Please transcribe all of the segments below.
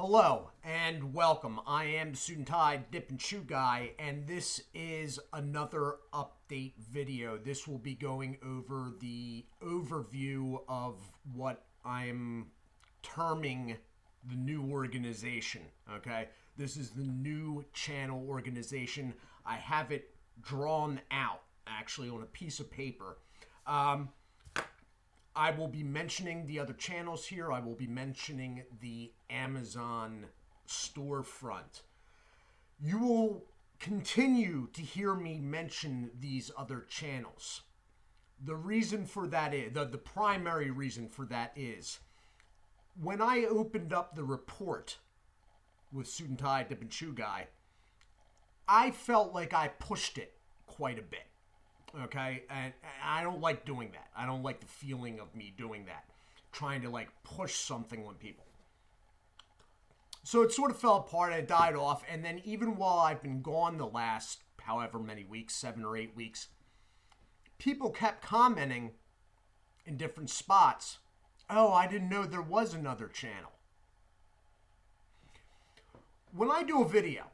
Hello and welcome. I am the Suit&Tie, Dip&ChewGuy, and this is another update video. This will be going over the overview of what I'm terming the new organization, okay? This is the new channel organization. I have it drawn out, actually, on a piece of paper. I will be mentioning the other channels here. I will be mentioning the Amazon storefront. You will continue to hear me mention these other channels. The reason for that is, the primary reason for that is, when I opened up the report with Suit&Tie, Dip&ChewGuy, I felt like I pushed it quite a bit. Okay, and I don't like doing that. I don't like the feeling of me doing that, trying to like push something on people. So it sort of fell apart and it died off. And then even while I've been gone the last however many weeks, 7 or 8 weeks, people kept commenting in different spots, "Oh, I didn't know there was another channel." When I do a video,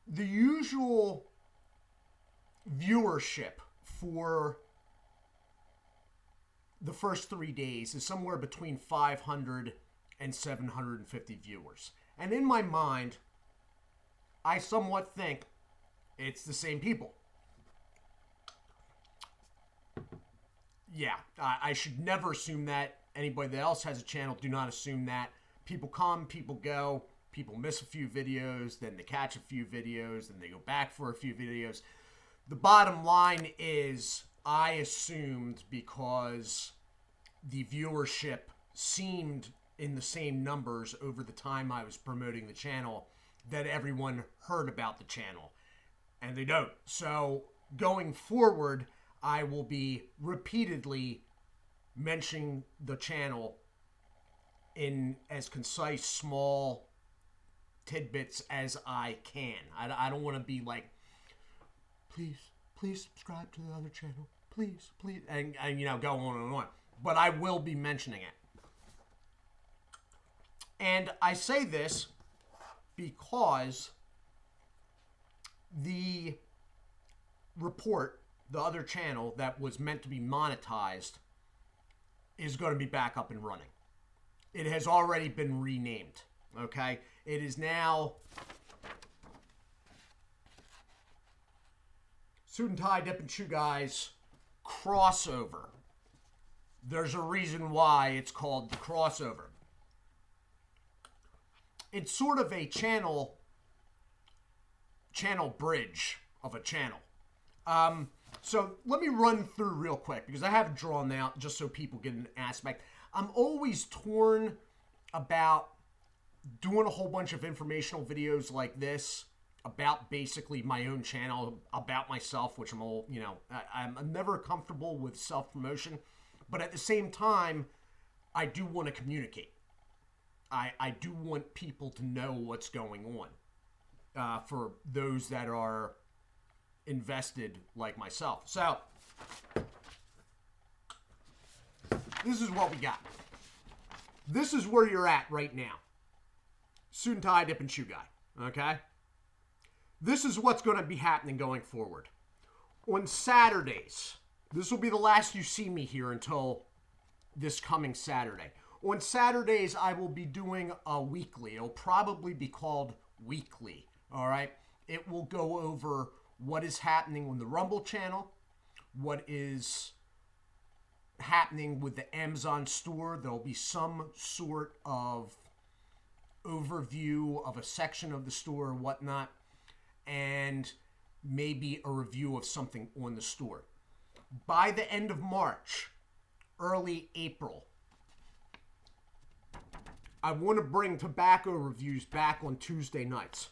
the usual viewership for the first 3 days is somewhere between 500 and 750 viewers. And in my mind, I somewhat think it's the same people. Yeah, I should never assume that. Anybody that else has a channel, do not assume that. People come, people go, people miss a few videos, then they catch a few videos, then they go back for a few videos. The bottom line is, I assumed because the viewership seemed in the same numbers over the time I was promoting the channel that everyone heard about the channel, and they don't. So going forward, I will be repeatedly mentioning the channel in as concise, small tidbits as I can. I don't want to be like, please subscribe to the other channel. Please, and you know, go on and on. But I will be mentioning it. And I say this because the report, the other channel that was meant to be monetized, is going to be back up and running. It has already been renamed, okay? It is now Suit&Tie, Dip&ChewGuy's crossover. There's a reason why it's called the crossover. It's sort of a channel bridge of a channel. So let me run through real quick because I have it drawn out just so people get an aspect. I'm always torn about doing a whole bunch of informational videos like this about basically my own channel, about myself, which I'm all, you know, I'm never comfortable with self-promotion, but at the same time, I do want to communicate. I do want people to know what's going on for those that are invested like myself. So, this is what we got. This is where you're at right now. Suit&Tie, Dip&ChewGuy, okay? This is what's going to be happening going forward. On Saturdays, this will be the last you see me here until this coming Saturday. On Saturdays, I will be doing a weekly. It'll probably be called Weekly, all right? It will go over what is happening on the Rumble channel, what is happening with the Amazon store. There'll be some sort of overview of a section of the store or whatnot, and maybe a review of something on the store. By the end of March, early April, I want to bring tobacco reviews back on Tuesday nights.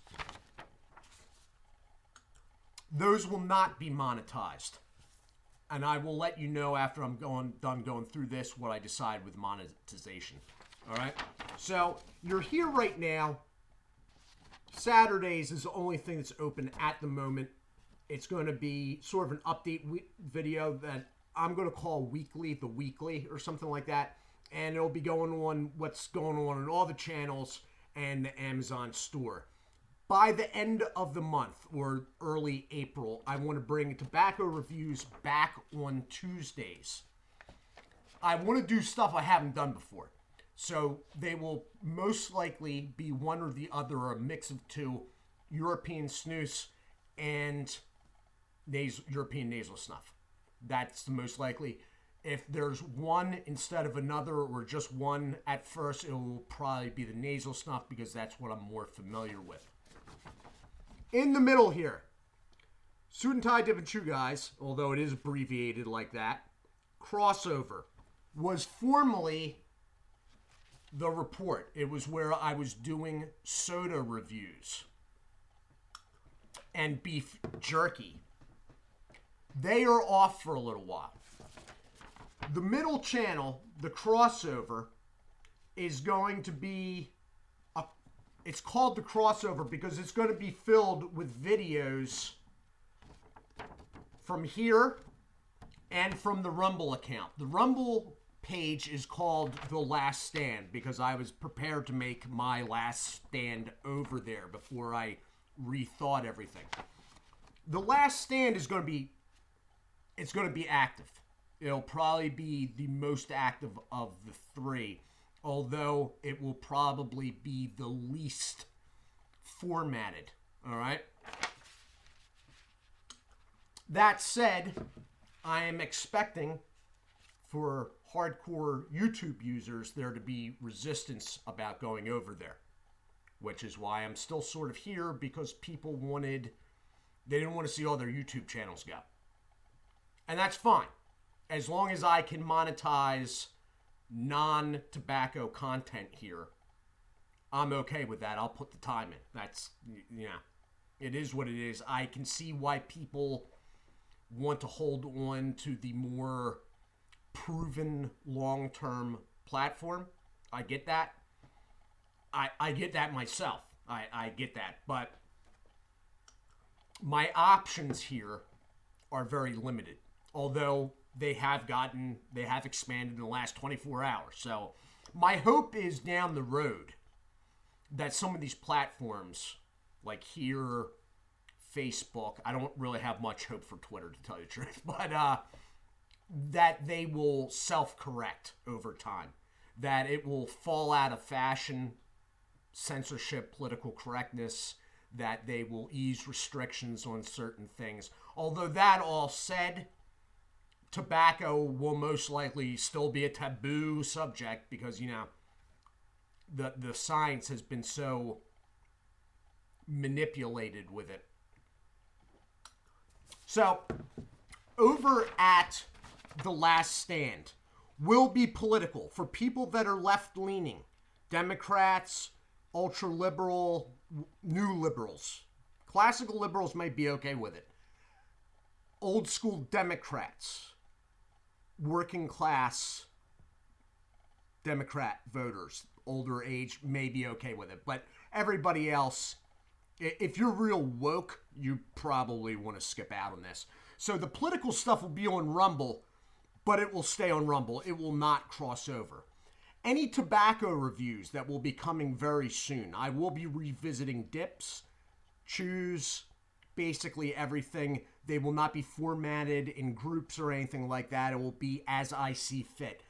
Those will not be monetized. And I will let you know after I'm done going through this what I decide with monetization. All right? So, you're here right now. Saturdays is the only thing that's open at the moment. It's going to be sort of an update video that I'm going to call Weekly, the Weekly, or something like that. And it'll be going on what's going on in all the channels and the Amazon store. By the end of the month or early April, I want to bring tobacco reviews back on Tuesdays. I want to do stuff I haven't done before. So they will most likely be one or the other, or a mix of two, European snus and European nasal snuff. That's the most likely. If there's one instead of another, or just one at first, it will probably be the nasal snuff because that's what I'm more familiar with. In the middle here, Suit&Tie, Dip&ChewGuys, although it is abbreviated like that, crossover, was formerly the report. It was where I was doing soda reviews and beef jerky. They are off for a little while. The middle channel, the crossover, is going to be, it's called the crossover because it's going to be filled with videos from here and from the Rumble account. The Rumble page is called The Last Stand because I was prepared to make my last stand over there before I rethought everything. The Last Stand is going to be, it's going to be active. It'll probably be the most active of the three, although it will probably be the least formatted. All right. That said, I am expecting for hardcore YouTube users there to be resistance about going over there, which is why I'm still sort of here, because people they didn't want to see all their YouTube channels go. And that's fine. As long as I can monetize non-tobacco content here, I'm okay with that. I'll put the time in. That's, it is what it is. I can see why people want to hold on to the more proven long-term platform. I get that. I get that myself. I get that. But my options here are very limited. Although they have expanded in the last 24 hours. So my hope is down the road that some of these platforms, like here, Facebook, I don't really have much hope for Twitter, to tell you the truth, but that they will self-correct over time, that it will fall out of fashion, censorship, political correctness, that they will ease restrictions on certain things. Although that all said, tobacco will most likely still be a taboo subject because, the science has been so manipulated with it. So, over at The Last Stand will be political for people that are left-leaning. Democrats, ultra-liberal, new liberals. Classical liberals might be okay with it. Old-school Democrats, working-class Democrat voters, older age, may be okay with it. But everybody else, if you're real woke, you probably want to skip out on this. So the political stuff will be on Rumble, but it will stay on Rumble. It will not cross over. Any tobacco reviews that will be coming very soon, I will be revisiting dips, chews, basically everything. They will not be formatted in groups or anything like that. It will be as I see fit.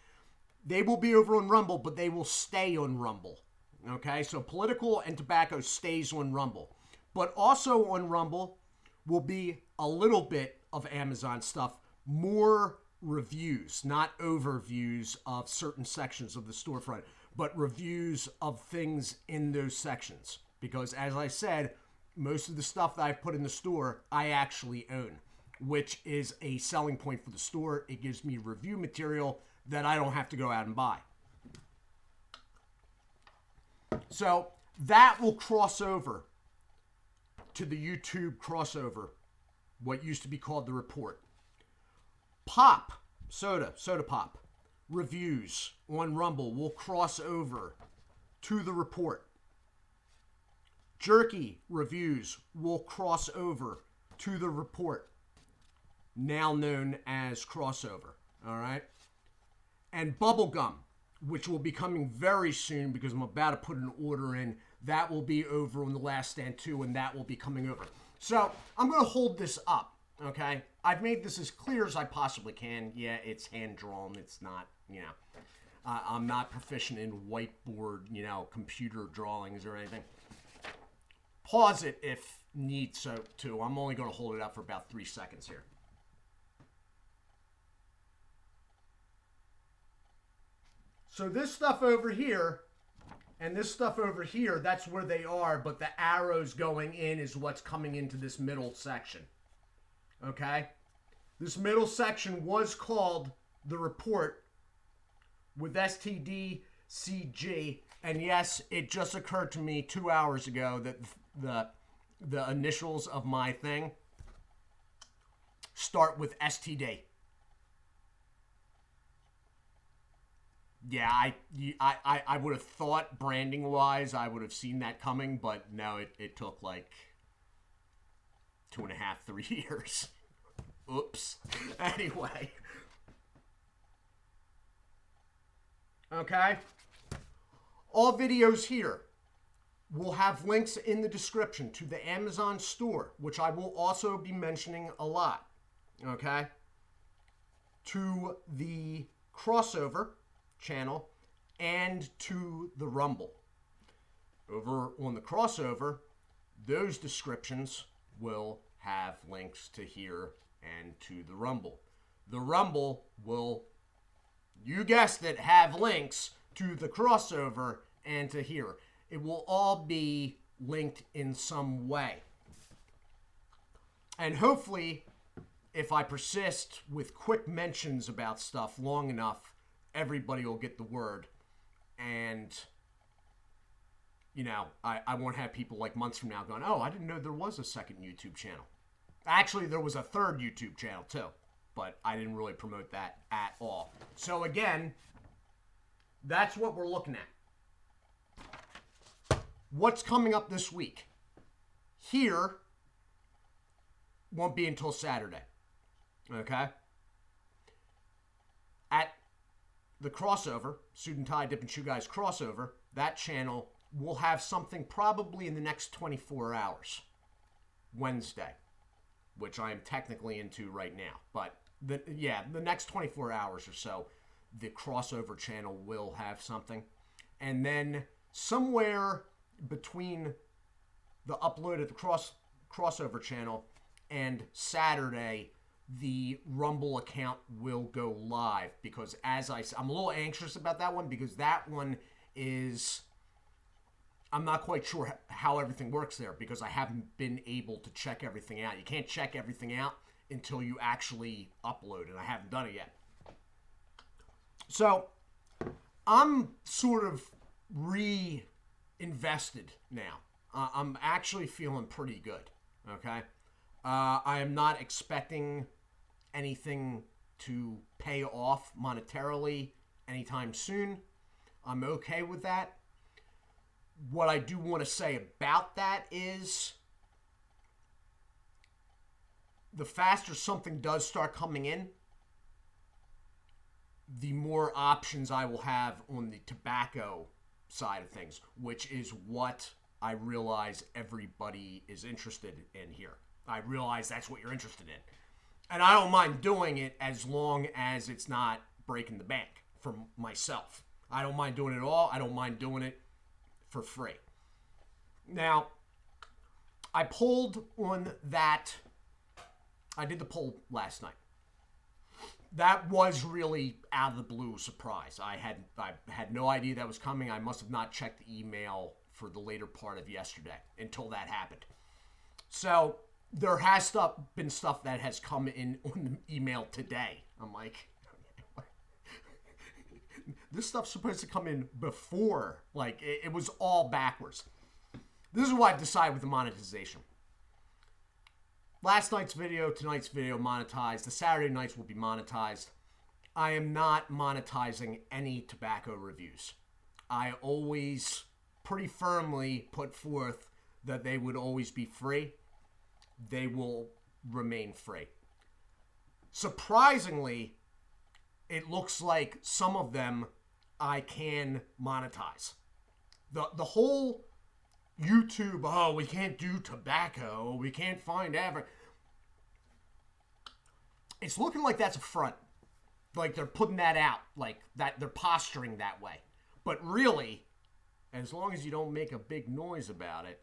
They will be over on Rumble, but they will stay on Rumble. Okay, so political and tobacco stays on Rumble. But also on Rumble will be a little bit of Amazon stuff, more reviews, not overviews of certain sections of the storefront, but reviews of things in those sections. Because as I said, most of the stuff that I've put in the store, I actually own, which is a selling point for the store. It gives me review material that I don't have to go out and buy. So that will cross over to the YouTube crossover, what used to be called the report. Pop, soda pop, reviews on Rumble will cross over to the report. Jerky reviews will cross over to the report, now known as crossover, all right? And bubblegum which will be coming very soon because I'm about to put an order in. That will be over on The Last Stand 2, and that will be coming over. So I'm going to hold this up, okay? I've made this as clear as I possibly can. Yeah, it's hand-drawn. It's not, I'm not proficient in whiteboard, computer drawings or anything. Pause it if need so to. I'm only going to hold it up for about 3 seconds here. So this stuff over here and this stuff over here, that's where they are, but the arrows going in is what's coming into this middle section. Okay? This middle section was called the report with STDCG, and yes, it just occurred to me 2 hours ago that the initials of my thing start with STD. Yeah, I would have thought branding-wise I would have seen that coming, but no, it took like 2.5, 3 years. Oops. Anyway. Okay. All videos here will have links in the description to the Amazon store, which I will also be mentioning a lot. Okay. To the crossover channel and to the Rumble. Over on the crossover, those descriptions will have links to here and to the Rumble. The Rumble will, you guessed it, have links to the crossover and to here. It will all be linked in some way. And hopefully, if I persist with quick mentions about stuff long enough, everybody will get the word. And, I won't have people like months from now going, oh, I didn't know there was a second YouTube channel. Actually, there was a third YouTube channel too, but I didn't really promote that at all. So again, that's what we're looking at. What's coming up this week? Here won't be until Saturday. Okay? At the crossover, Suit&Tie, Dip&ChewGuy's crossover, that channel will have something probably in the next 24 hours. Wednesday, which I am technically into right now. But the next 24 hours or so, the crossover channel will have something. And then somewhere between the upload of the crossover channel and Saturday, the Rumble account will go live, because I'm a little anxious about that one, because that one is, I'm not quite sure how everything works there, because I haven't been able to check everything out. You can't check everything out until you actually upload, and I haven't done it yet. So I'm sort of reinvested now. I'm actually feeling pretty good. Okay. I am not expecting anything to pay off monetarily anytime soon. I'm okay with that. What I do want to say about that is the faster something does start coming in, the more options I will have on the tobacco side of things, which is what I realize everybody is interested in here. I realize that's what you're interested in. And I don't mind doing it as long as it's not breaking the bank for myself. I don't mind doing it all. I don't mind doing it for free. Now, I pulled on that. I did the poll last night. That was really out of the blue surprise. I had no idea that was coming. I must have not checked the email for the later part of yesterday until that happened. So there has been stuff that has come in on the email today. I'm like, this stuff's supposed to come in before. Like, it was all backwards. This is why I've decided with the monetization. Last night's video, tonight's video monetized. The Saturday nights will be monetized. I am not monetizing any tobacco reviews. I always pretty firmly put forth that they would always be free. They will remain free. Surprisingly, it looks like some of them I can monetize. The whole YouTube, oh, we can't do tobacco, we can't find advert. It's looking like that's a front. Like they're putting that out, like that they're posturing that way. But really, as long as you don't make a big noise about it.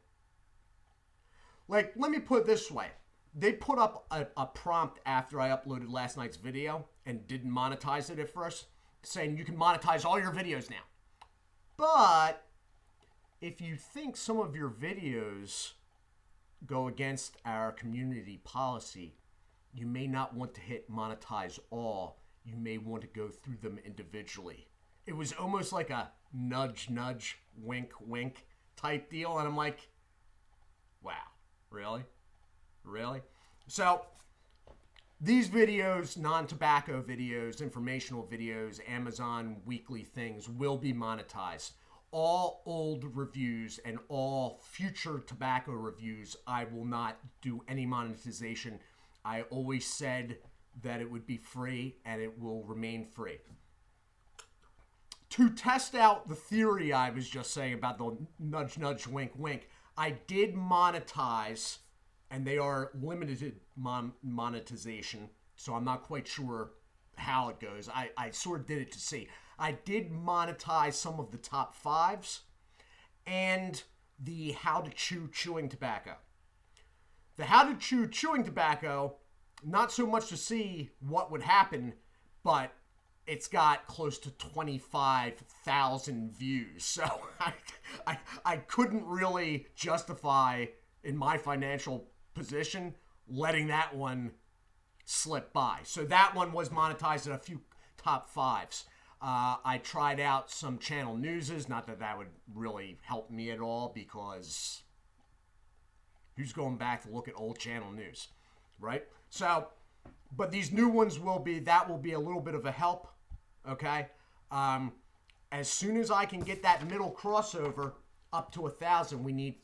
Like, let me put it this way. They put up a prompt after I uploaded last night's video and didn't monetize it at first, saying you can monetize all your videos now. But if you think some of your videos go against our community policy, you may not want to hit monetize all. You may want to go through them individually. It was almost like a nudge, nudge, wink, wink type deal. And I'm like, wow, really? Really? So these videos, non-tobacco videos, informational videos, Amazon weekly things will be monetized. All old reviews and all future tobacco reviews, I will not do any monetization. I always said that it would be free and it will remain free. To test out the theory I was just saying about the nudge, nudge, wink, wink, I did monetize, and they are limited monetization, so I'm not quite sure how it goes. I sort of did it to see. I did monetize some of the top fives and the how to chew chewing tobacco. The how to chew chewing tobacco, not so much to see what would happen, but it's got close to 25,000 views. So I couldn't really justify in my financial position letting that one slip by. So that one was monetized at a few top fives. I tried out some channel newses, not that that would really help me at all, because who's going back to look at old channel news, right? So, but these new ones that will be a little bit of a help, okay? As soon as I can get that middle crossover up to 1,000, we need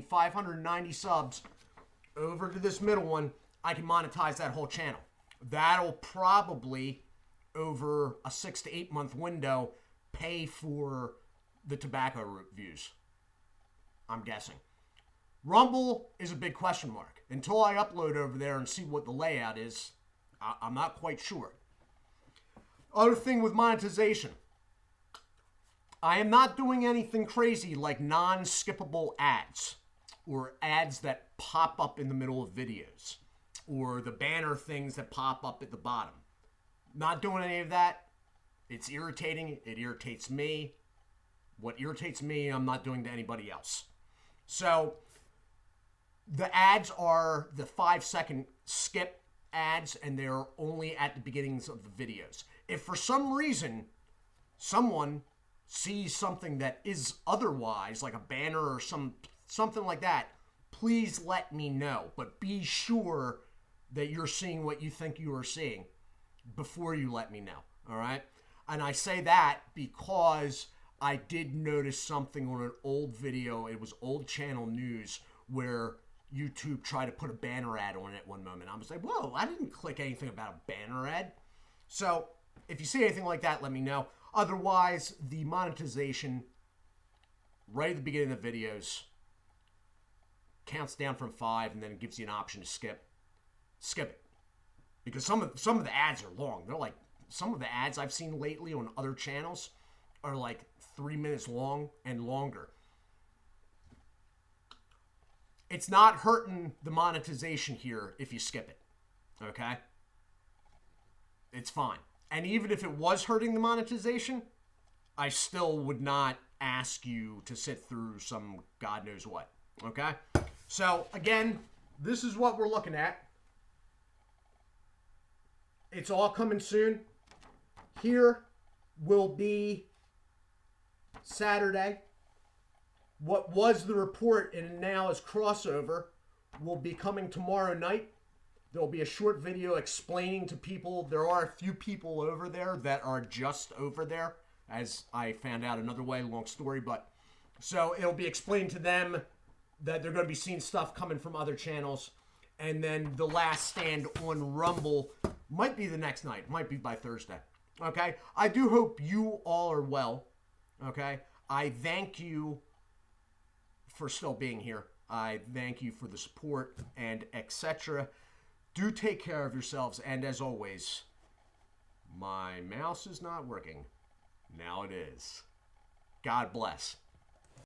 590 subs over to this middle one. I can monetize that whole channel. That'll probably, over a 6 to 8 month window, pay for the tobacco reviews, I'm guessing. Rumble is a big question mark. Until I upload over there and see what the layout is, I'm not quite sure. Other thing with monetization, I am not doing anything crazy like non-skippable ads or ads that pop up in the middle of videos or the banner things that pop up at the bottom. Not doing any of that. It's irritating. It irritates me. What irritates me, I'm not doing to anybody else. So the ads are the 5-second skip ads, and they're only at the beginnings of the videos. If for some reason someone sees something that is otherwise, like a banner or something like that, please let me know. But be sure that you're seeing what you think you are seeing before you let me know, all right? And I say that because I did notice something on an old video. It was old channel news where YouTube tried to put a banner ad on it one moment. I was like, whoa, I didn't click anything about a banner ad. So if you see anything like that, let me know. Otherwise, the monetization right at the beginning of the videos counts down from 5, and then it gives you an option to skip it. Because some of the ads are long. They're like, some of the ads I've seen lately on other channels are like 3 minutes long and longer. It's not hurting the monetization here if you skip it, okay? It's fine. And even if it was hurting the monetization, I still would not ask you to sit through some God knows what, okay? So, again, this is what we're looking at. It's all coming soon. Here will be Saturday. What was the report and now is crossover will be coming tomorrow night. There'll be a short video explaining to people. There are a few people over there that are just over there, as I found out another way, long story. But so it'll be explained to them that they're going to be seeing stuff coming from other channels. And then the last stand on Rumble might be the next night. Might be by Thursday. Okay? I do hope you all are well. Okay? I thank you for still being here. I thank you for the support and etc. Do take care of yourselves, and as always, my mouse is not working. Now it is. God bless.